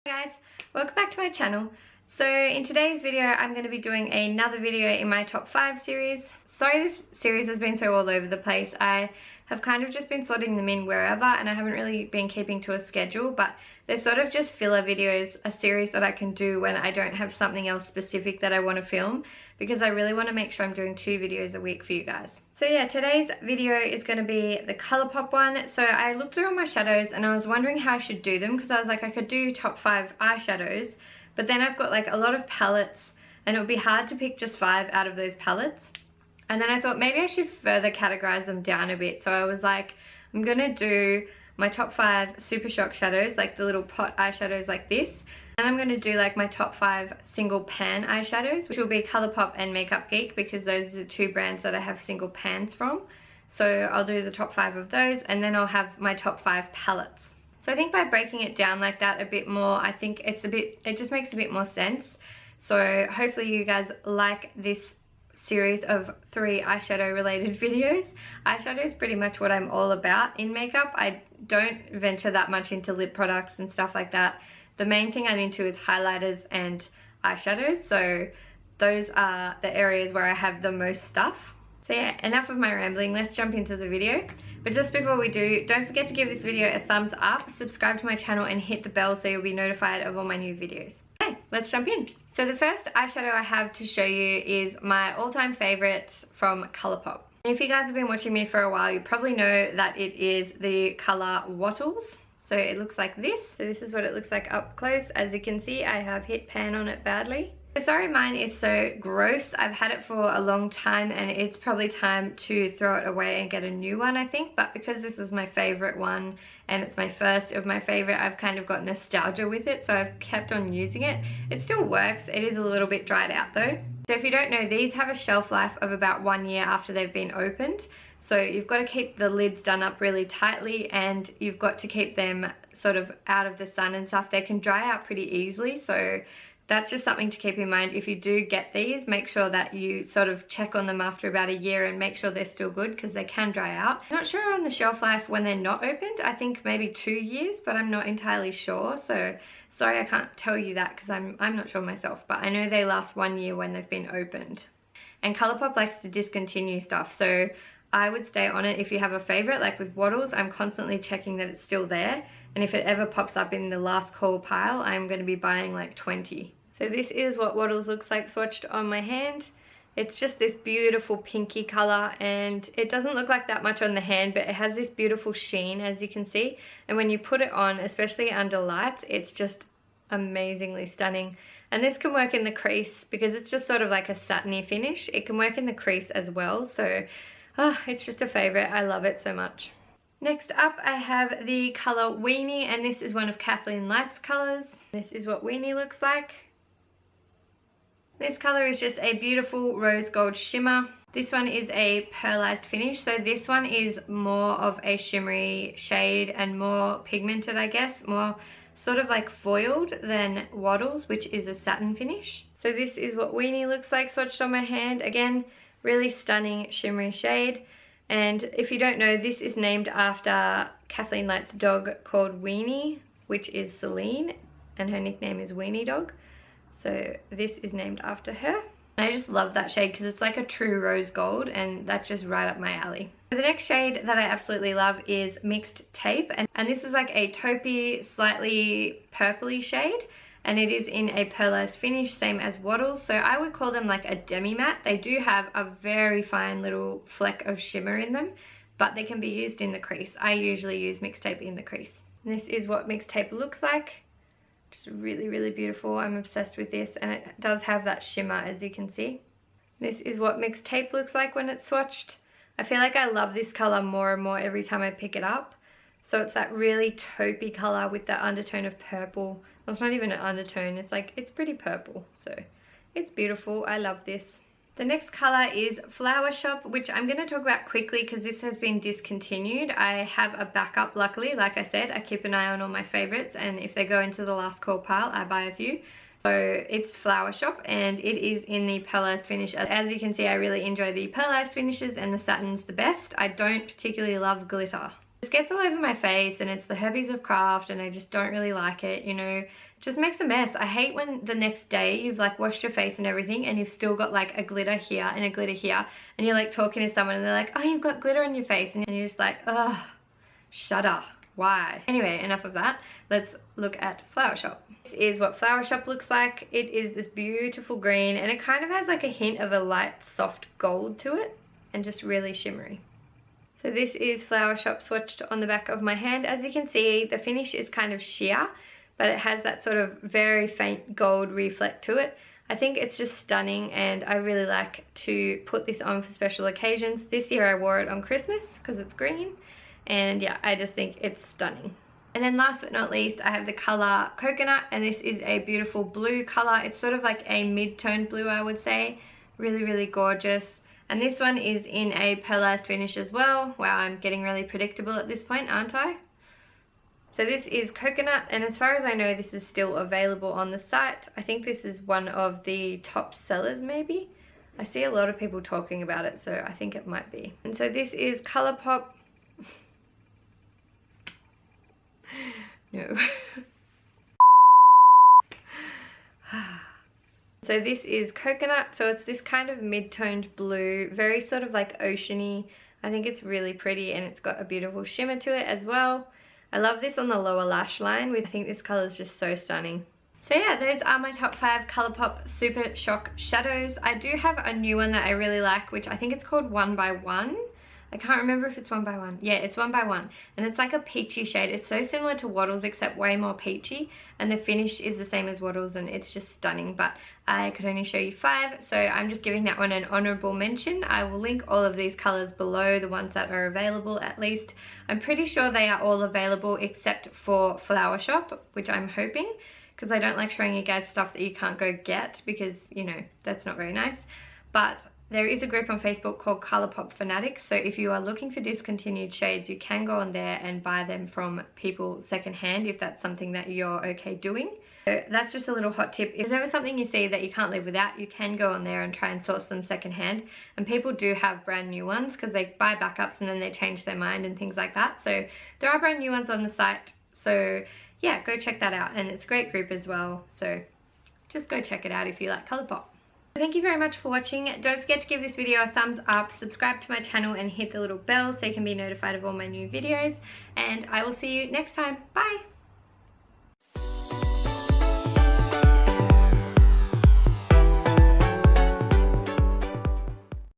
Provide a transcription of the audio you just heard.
Hi guys, welcome back to my channel. So in today's video I'm going to be doing another video in my top 5 series. Sorry this series has been so all over the place. I have kind of just been slotting them in wherever and I haven't really been keeping to a schedule, but they're sort of just filler videos, a series that I can do when I don't have something else specific that I want to film, because I really want to make sure I'm doing 2 videos a week for you guys. So yeah, today's video is going to be the ColourPop one. So I looked through all my shadows and I was wondering how I should do them, because I was like, I could do top 5 eyeshadows, but then I've got like a lot of palettes and it would be hard to pick just 5 out of those palettes. And then I thought maybe I should further categorize them down a bit. So I was like, I'm going to do my top 5 Super Shock shadows, like the little pot eyeshadows like this. And I'm going to do like my top 5 single pan eyeshadows, which will be ColourPop and Makeup Geek, because those are the 2 brands that I have single pans from. So I'll do the top 5 of those and then I'll have my top 5 palettes. So I think by breaking it down like that a bit more, I think it just makes a bit more sense. So hopefully you guys like this series of 3 eyeshadow related videos. Eyeshadow is pretty much what I'm all about in makeup. I don't venture that much into lip products and stuff like that. The main thing I'm into is highlighters and eyeshadows, so those are the areas where I have the most stuff. So yeah, enough of my rambling, let's jump into the video. But just before we do, don't forget to give this video a thumbs up, subscribe to my channel and hit the bell so you'll be notified of all my new videos. Okay, let's jump in. So the first eyeshadow I have to show you is my all-time favorite from ColourPop. If you guys have been watching me for a while, you probably know that it is the color Wattles. So it looks like this. So this is what it looks like up close. As you can see, I have hit pan on it badly. So sorry mine is so gross. I've had it for a long time and it's probably time to throw it away and get a new one, I think. But because this is my favorite one and it's my first of my favorite, I've kind of got nostalgia with it. So I've kept on using it. It still works. It is a little bit dried out though. So if you don't know, these have a shelf life of about 1 year after they've been opened. So you've got to keep the lids done up really tightly and you've got to keep them sort of out of the sun and stuff. They can dry out pretty easily, so that's just something to keep in mind. If you do get these, make sure that you sort of check on them after about a year and make sure they're still good, because they can dry out. I'm not sure on the shelf life when they're not opened. I think maybe 2 years, but I'm not entirely sure. So sorry I can't tell you that because I'm not sure myself, but I know they last 1 year when they've been opened. And ColourPop likes to discontinue stuff, so I would stay on it if you have a favorite. Like with Wattles, I'm constantly checking that it's still there, and if it ever pops up in the last call pile, I'm going to be buying like 20. So this is what Wattles looks like swatched on my hand. It's just this beautiful pinky color, and it doesn't look like that much on the hand, but it has this beautiful sheen, as you can see. And when you put it on, especially under lights, it's just amazingly stunning. And this can work in the crease because it's just sort of like a satiny finish. It can work in the crease as well, so it's just a favorite. I love it so much. Next up I have the color Weenie, and this is one of Kathleen Light's colors. This is what Weenie looks like. This color is just a beautiful rose gold shimmer. This one is a pearlized finish, so this one is more of a shimmery shade and more pigmented, I guess, more sort of like foiled than Wattles, which is a satin finish. So this is what Weenie looks like swatched on my hand. Again, really stunning shimmery shade. And if you don't know, this is named after Kathleen Light's dog called Weenie, which is Celine, and her nickname is Weenie Dog. So this is named after her. I just love that shade because it's like a true rose gold, and that's just right up my alley. The next shade that I absolutely love is Mixed Tape, and this is like a taupey, slightly purpley shade, and it is in a pearlized finish, same as Wattles. So I would call them like a demi-matte. They do have a very fine little fleck of shimmer in them, but they can be used in the crease. I usually use Mixed Tape in the crease. And this is what Mixed Tape looks like. Just really, really beautiful. I'm obsessed with this, and it does have that shimmer, as you can see. This is what Mixed Tape looks like when it's swatched. I feel like I love this color more and more every time I pick it up. So it's that really taupey color with that undertone of purple. Well, it's not even an undertone, it's pretty purple. So it's beautiful. I love this. The next color is Flower Shop, which I'm going to talk about quickly because this has been discontinued. I have a backup, luckily. Like I said, I keep an eye on all my favorites, and if they go into the last call pile, I buy a few. So it's Flower Shop, and it is in the pearlized finish. As you can see, I really enjoy the pearlized finishes, and the satin's the best. I don't particularly love glitter. This gets all over my face, and it's the Herbies of Craft, and I just don't really like it, you know. just makes a mess. I hate when the next day you've like washed your face and everything and you've still got like a glitter here and a glitter here, and you're like talking to someone and they're like, oh, you've got glitter on your face, and you're just like, ugh, shut up. Why? Anyway, enough of that. Let's look at Flower Shop. This is what Flower Shop looks like. It is this beautiful green, and it kind of has like a hint of a light soft gold to it and just really shimmery. So this is Flower Shop swatched on the back of my hand. As you can see, the finish is kind of sheer, but it has that sort of very faint gold reflect to it. I think it's just stunning, and I really like to put this on for special occasions. This year I wore it on Christmas because it's green, and yeah, I just think it's stunning. And then last but not least, I have the color Coconut, and this is a beautiful blue color. It's sort of like a mid-toned blue, I would say. Really, really gorgeous. And this one is in a pearlized finish as well. Wow, I'm getting really predictable at this point, aren't I? So this is Coconut, and as far as I know, this is still available on the site. I think this is one of the top sellers maybe. I see a lot of people talking about it, so I think it might be. And so this is ColourPop. No. So this is Coconut, so it's this kind of mid-toned blue, very sort of like oceany. I think it's really pretty, and it's got a beautiful shimmer to it as well. I love this on the lower lash line. I think this color is just so stunning. So yeah, those are my top 5 ColourPop Super Shock Shadows. I do have a new one that I really like, which I think it's called 1 by 1. I can't remember if it's 1 by 1. Yeah, it's 1 by 1. And it's like a peachy shade. It's so similar to Wattles, except way more peachy. And the finish is the same as Wattles, and it's just stunning. But I could only show you 5, so I'm just giving that one an honorable mention. I will link all of these colors below, the ones that are available at least. I'm pretty sure they are all available except for Flower Shop, which I'm hoping, because I don't like showing you guys stuff that you can't go get, because, you know, that's not very nice. But there is a group on Facebook called ColourPop Fanatics, so if you are looking for discontinued shades, you can go on there and buy them from people secondhand if that's something that you're okay doing. So that's just a little hot tip. If there's ever something you see that you can't live without, you can go on there and try and source them secondhand. And people do have brand new ones because they buy backups and then they change their mind and things like that. So there are brand new ones on the site. So yeah, go check that out. And it's a great group as well. So just go check it out if you like ColourPop. Thank you very much for watching. Don't forget to give this video a thumbs up, subscribe to my channel, and hit the little bell so you can be notified of all my new videos. And I will see you next time. Bye!